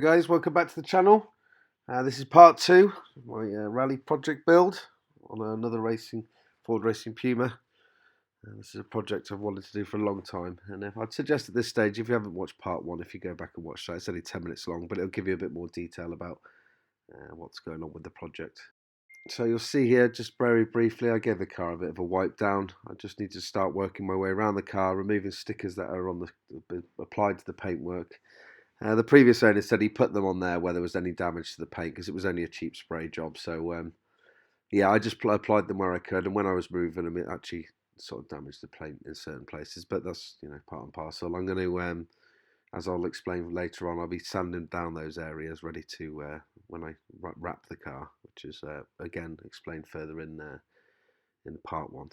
Hi guys, welcome back to the channel. This is part 2 of my rally project build on another Ford Racing Puma. This is a project I've wanted to do for a long time, and I'd suggest at this stage, if you haven't watched part 1, if you go back and watch that, it's only 10 minutes long, but it'll give you a bit more detail about what's going on with the project. So you'll see here, just very briefly, I gave the car a bit of a wipe down. I just need to start working my way around the car, removing stickers that are on applied to the paintwork. The previous owner said he put them on there where there was any damage to the paint because it was only a cheap spray job. So yeah, I just applied them where I could, and when I was moving them, it actually sort of damaged the paint in certain places. But that's, you know, part and parcel. I'm going to, as I'll explain later on, I'll be sanding down those areas ready to when I wrap the car, which is again explained further in part 1.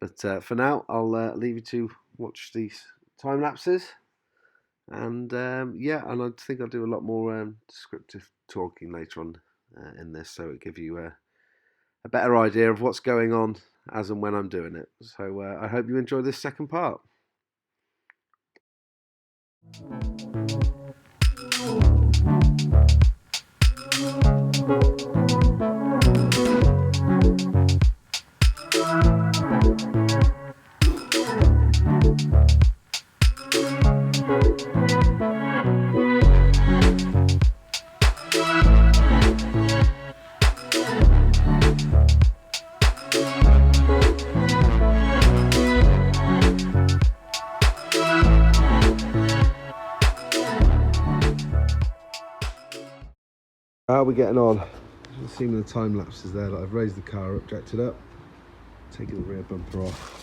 But for now, I'll leave you to watch these time lapses. And yeah, and I think I'll do a lot more descriptive talking later on in this, so it give you a better idea of what's going on as and when I'm doing it. So I hope you enjoy this second part. How are we getting on? You can see with the time lapses there that I've raised the car up, jacked it up, taken the rear bumper off.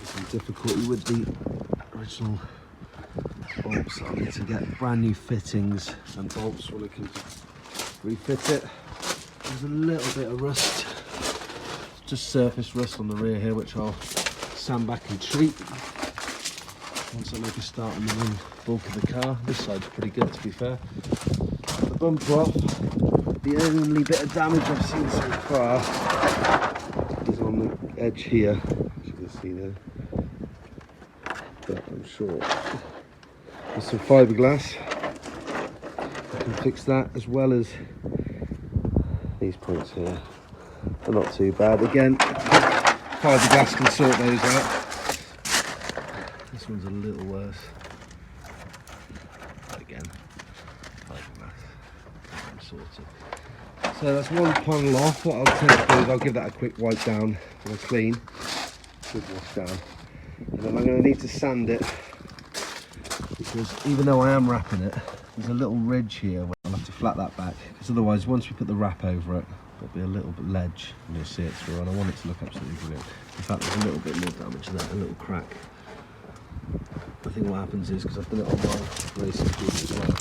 Some difficulty with the original bolts. I need to get brand new fittings and bolts when I can refit it. There's a little bit of rust, just surface rust on the rear here, which I'll sand back and treat once I make a start on the main bulk of the car. This side's pretty good, to be fair. The bumper off. The only bit of damage I've seen so far is on the edge here, as you can see there. But I'm sure there's some fiberglass. I can fix that, as well as these points here. They're not too bad. Again, fiberglass can sort those out. This one's a little worse. But again, fiberglass. Sorted. So that's one panel off. What I'll tend to do is I'll give that a quick wipe down and a clean, good wash down, and then I'm going to need to sand it, because even though I am wrapping it, there's a little ridge here where I'll have to flat that back, because otherwise once we put the wrap over it, there'll be a little bit ledge and you'll see it through, and I want it to look absolutely brilliant. In fact, there's a little bit more damage there, a little crack. I think what happens is, because I've done it on my racing Puma as well,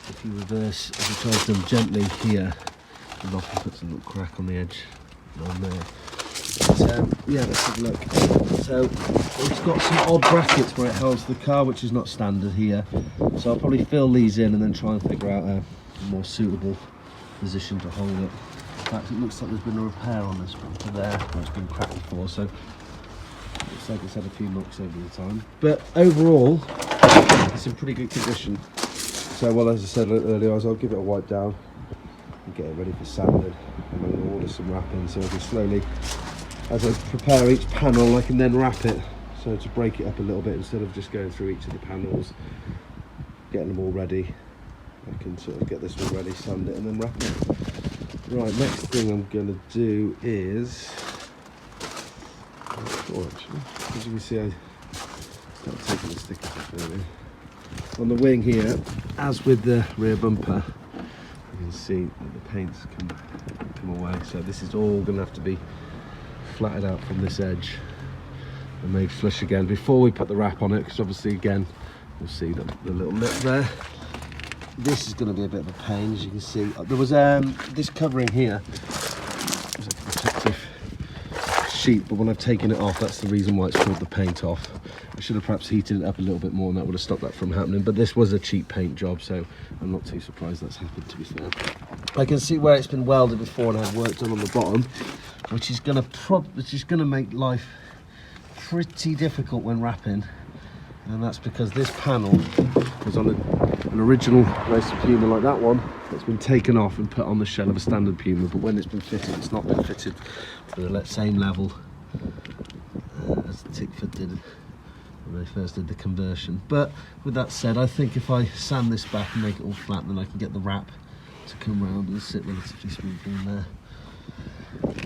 if you reverse, if you charge them gently here, it often puts a little crack on the edge on there. But, yeah, let's have a look. So it's got some odd brackets where it holds the car, which is not standard here. So I'll probably fill these in and then try and figure out a more suitable position to hold it. In fact, it looks like there's been a repair on this bumper there, where it's been cracked before. So it looks like it's had a few knocks over the time. But overall, it's in pretty good condition. So, well, as I said earlier, I'll give it a wipe down and get it ready for sanding. And I'm going to order some wrapping, so I can slowly, as I prepare each panel, I can then wrap it. So to break it up a little bit, instead of just going through each of the panels, getting them all ready, I can sort of get this one ready, sand it, and then wrap it. Right, next thing I'm going to do is, actually, as you can see, I start taking the stickers off earlier. On the wing here, as with the rear bumper, you can see that the paint's come away. So this is all going to have to be flatted out from this edge and made flush again before we put the wrap on it, because obviously, again, you'll see the little lip there. This is going to be a bit of a pain, as you can see. There was this covering here. It was like a protective sheet, but when I've taken it off, that's the reason why it's pulled the paint off. I should have perhaps heated it up a little bit more, and that would have stopped that from happening. But this was a cheap paint job, so I'm not too surprised that's happened, to be fair. I can see where it's been welded before and had work done on the bottom, which is going to make life pretty difficult when wrapping. and that's because this panel was on an original racer Puma like that one. It's been taken off and put on the shell of a standard Puma, but when it's been fitted, it's not been fitted to the same level as Tickford did when they first did the conversion. But with that said, I think if I sand this back and make it all flat, then I can get the wrap to come round and sit relatively smoothly in there.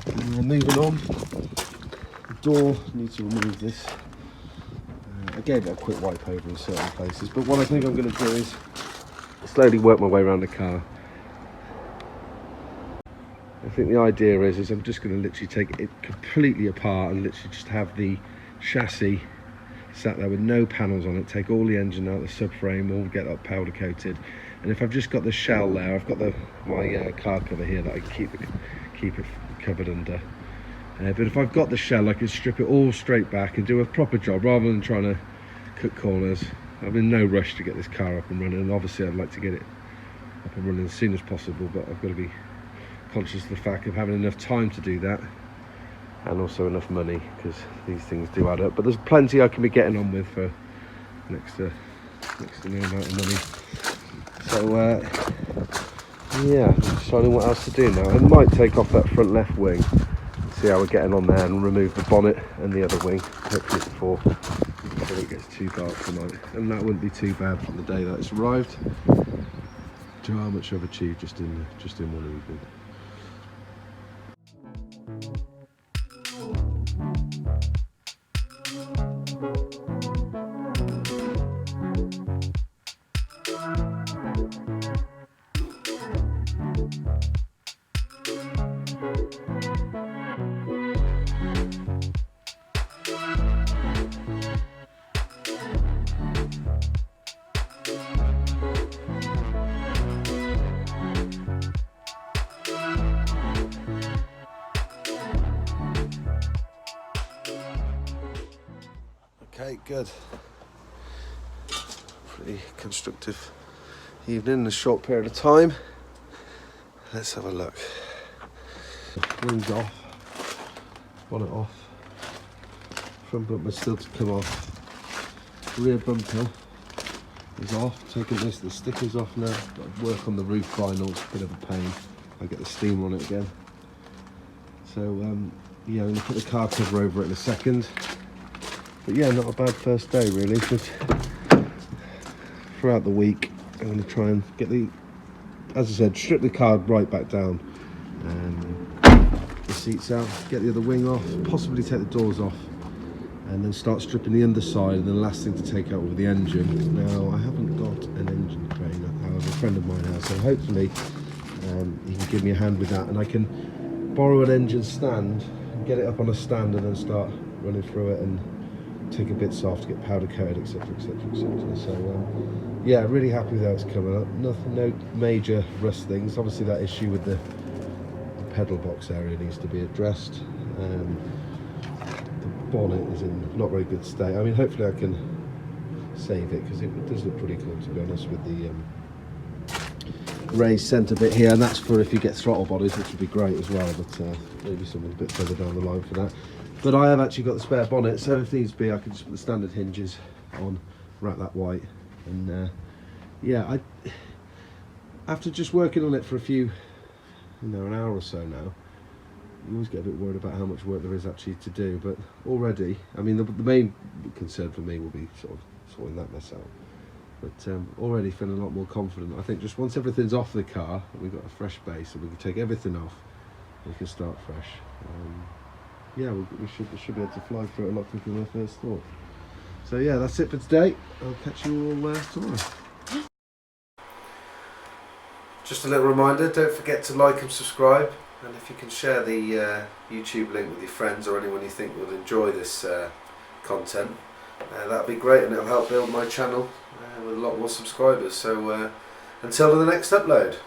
And moving on, the door, need to remove this. I gave it a quick wipe over in certain places, but what I think I'm going to do is slowly work my way around the car. I think the idea is I'm just going to literally take it completely apart and literally just have the chassis sat there with no panels on it, take all the engine out, the subframe, all get that powder coated, and if I've just got the shell there, I've got my car cover here that I can keep it covered under. But if I've got the shell, I can strip it all straight back and do a proper job rather than trying to cut corners. I'm in no rush to get this car up and running, and obviously I'd like to get it up and running as soon as possible, but I've got to be conscious of the fact of having enough time to do that, and also enough money, because these things do add up. But there's plenty I can be getting on with for next to no amount of money. So yeah, deciding what else to do now. I might take off that front left wing, see how we're getting on there, and remove the bonnet and the other wing, hopefully before it gets too dark tonight. And that wouldn't be too bad from the day that it's arrived to how much I've achieved just in one evening. Okay, good. Pretty constructive evening in a short period of time. Let's have a look. Wings off, bonnet off, front bumper still to come off, rear bumper is off, taking the stickers off now. Got to work on the roof vinyl, it's a bit of a pain. I get the steam on it again. So yeah, I'm going to put the car cover over it in a second. But yeah, not a bad first day really. But throughout the week, I'm going to try and get as I said, strip the car right back down, the seats out, get the other wing off, possibly take the doors off, and then start stripping the underside. And then the last thing to take out will be the engine. Now, I haven't got an engine crane, however, a friend of mine has, so hopefully he can give me a hand with that, and I can borrow an engine stand, get it up on a stand, and then start running through it and taking bits off to get powder coated, etc, etc, etc. So yeah, really happy with how it's coming up. No major rust things. Obviously that issue with the pedal box area needs to be addressed. The bonnet is in not very good state. I mean, hopefully I can save it, because it does look pretty cool, to be honest, with the raised centre bit here, and that's for if you get throttle bodies, which would be great as well, but maybe something a bit further down the line for that. But I have actually got the spare bonnet, so if needs be I can just put the standard hinges on, wrap that white, and yeah, after just working on it for a few, an hour or so now, you always get a bit worried about how much work there is actually to do. But already, I mean, the main concern for me will be sort of sorting that mess out. But already feeling a lot more confident. I think just once everything's off the car, we've got a fresh base, and we can take everything off, we can start fresh. Yeah, we should be able to fly through it a lot quicker than I first thought. So yeah, that's it for today. I'll catch you all tomorrow. Just a little reminder, don't forget to like and subscribe, and if you can share the YouTube link with your friends or anyone you think would enjoy this content, that'd be great, and it'll help build my channel with a lot more subscribers. So until the next upload.